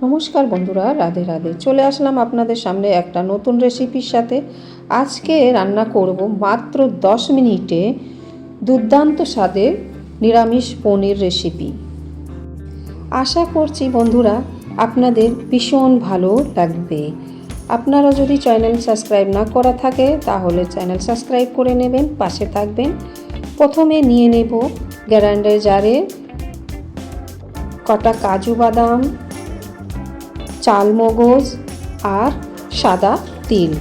নমস্কার বন্ধুরা, রাধে রাধে। চলে আসলাম আপনাদের সামনে একটা নতুন রেসিপির সাথে। আজকে রান্না করব মাত্র 10 মিনিটে দুর্দান্ত স্বাদের নিরামিষ পনির রেসিপি। আশা করছি বন্ধুরা আপনাদের ভীষণ ভালো লাগবে। আপনারা যদি চ্যানেল সাবস্ক্রাইব না করা থাকে তাহলে চ্যানেল সাবস্ক্রাইব করে নেবেন, পাশে থাকবেন। প্রথমে নিয়ে নেব গ্রাইন্ডার জারে কটা কাজু বাদাম, চালমগজ আর সাদা তিল,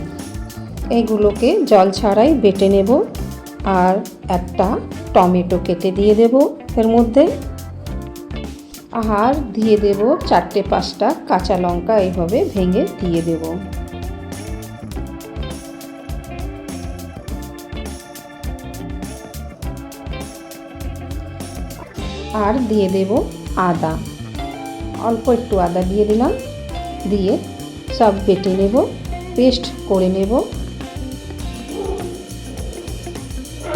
এগুলোকে জল ছাড়াই বেটে নেব। আর একটা টমেটো কেটে দিয়ে দেব এর মধ্যে, আর দিয়ে দেব 4-5টা কাঁচা লঙ্কা এইভাবে ভেঙে দিয়ে দেব। আর দিয়ে দেব আদা, অল্প একটু আদা দিয়ে দিলাম, দিয়ে সব বেটে নেব, পেস্ট করে নেব।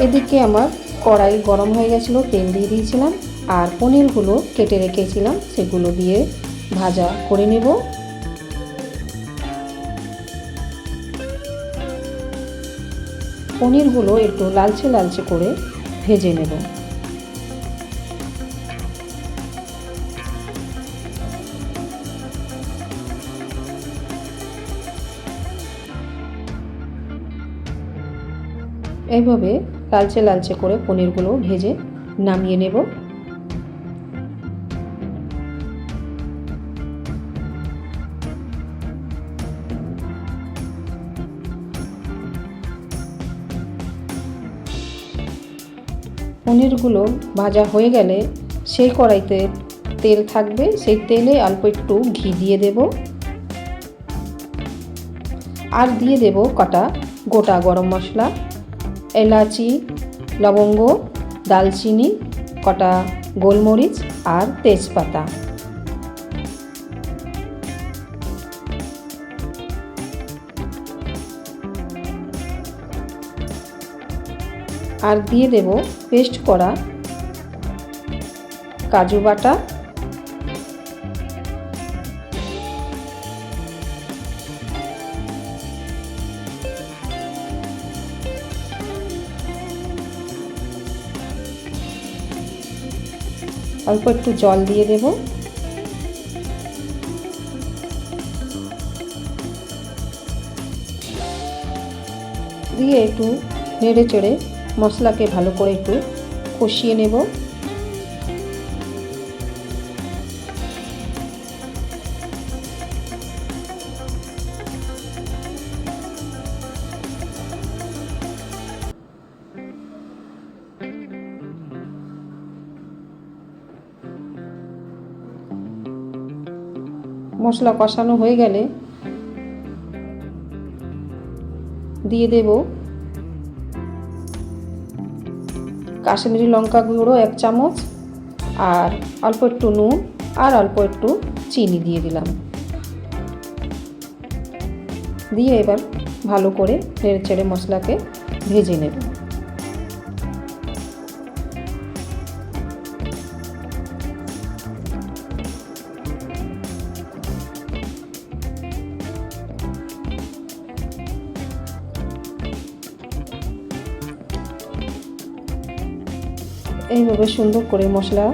এদিকে আমার কড়াই গরম হয়ে গেছিলো, তেল দিয়ে দিয়েছিলাম আর পনিরগুলো কেটে রেখেছিলাম সেগুলো দিয়ে ভাজা করে নেব। পনিরগুলো একটু লালচে লালচে করে ভেজে নেব। এইভাবে লালচে লালচে করে পনিরগুলো ভেজে নামিয়ে নেব। পনিরগুলো ভাজা হয়ে গেলে সেই কড়াইতে তেল থাকবে, সেই তেলে অল্প একটু ঘি দিয়ে দেব। আর দিয়ে দেব কটা গোটা গরম মশলা, এলাচি, লবঙ্গ, দালচিনি, কটা গোলমরিচ আর তেজপাতা। আর দিয়ে দেব পেস্ট করা কাজু বাটা, অল্প একটু জল দিয়ে দেব। দিয়ে একটু নেড়ে চেড়ে মশলাকে ভালো করে একটু কষিয়ে নেব। মশলা কষানো হয়ে গেলে দিয়ে দেব কাশ্মীরি লঙ্কা গুঁড়ো 1 চামচ আর অল্প একটু নুন আর অল্প একটু চিনি দিয়ে দিলাম। দিয়ে এবার ভালো করে নেড়ে চেড়ে মশলাকে ভেজে নেব। এইভাবে সুন্দর করে মশলা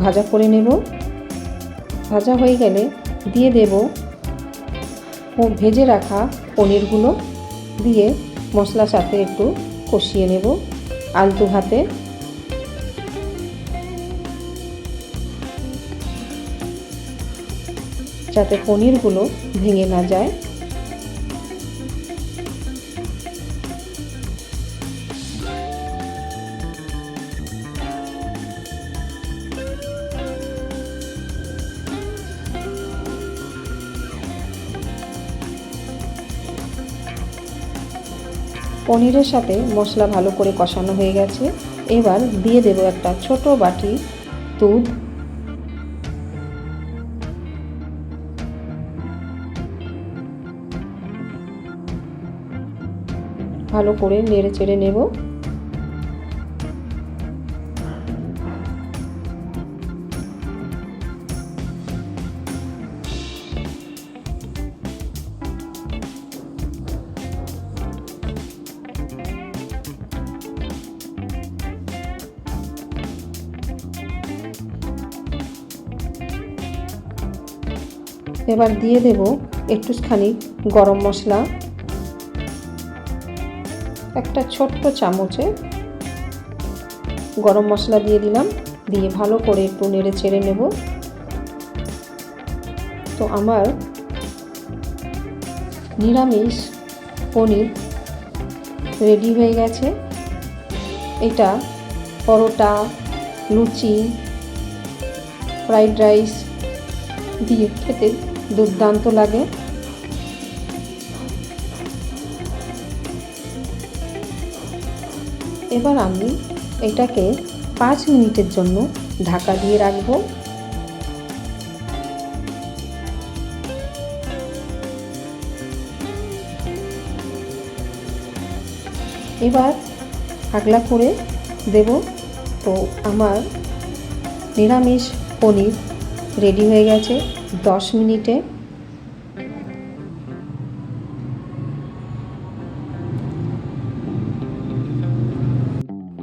ভাজা করে নেব। ভাজা হয়ে গেলে দিয়ে দেব ভেজে রাখা পনিরগুলো, দিয়ে মশলার সাথে একটু কষিয়ে নেব আলতো হাতে। যাতে পনিরগুলো ভেঙে না যায়। পনিরের সাথে মশলা ভালো করে কষানো হয়ে গেছে। এবার দিয়ে দেব একটা ছোট বাটি দুধ। ভালো করে নেড়ে চেড়ে নেব। এবার দিয়ে দেব একটুখানি গরম মশলা, একটা ছোট্ট চামচে গরম মশলা দিয়ে দিলাম, দিয়ে ভালো করে একটু নেড়ে চেড়ে নেব। তো আমার নিরামিষ পনির রেডি হয়ে গেছে। এটা পরোটা, লুচি, ফ্রাইড রাইস দিয়ে খেতে দুর্দান্ত লাগে। এবার আমি এটাকে 5 মিনিটের জন্য ঢাকা দিয়ে রাখবো। এবার আগলা করে দেব। তো আমার নিরামিষ পনির রেডি হয়ে গেছে 10 মিনিটে।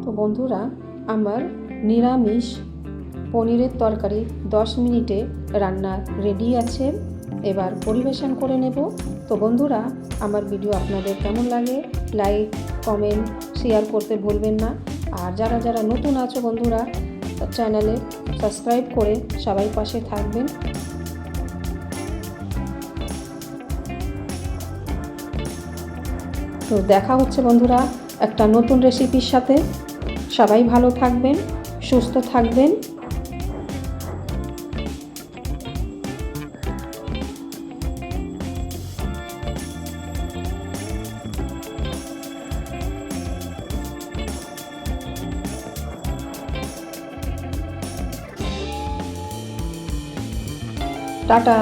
তো বন্ধুরা, আমার নিরামিষ পনিরের তরকারি 10 মিনিটে রান্না রেডি আছে। এবার পরিবেশন করে নেব। তো বন্ধুরা, আমার ভিডিও আপনাদের কেমন লাগে লাইক, কমেন্ট, শেয়ার করতে ভুলবেন না। আর যারা যারা নতুন আছো বন্ধুরা, চ্যানেলে সাবস্ক্রাইব করে সবাই পাশে থাকবেন। তো দেখা হচ্ছে বন্ধুরা একটা নতুন রেসিপির সাথে। সবাই ভালো থাকবেন, সুস্থ থাকবেন। টাটা।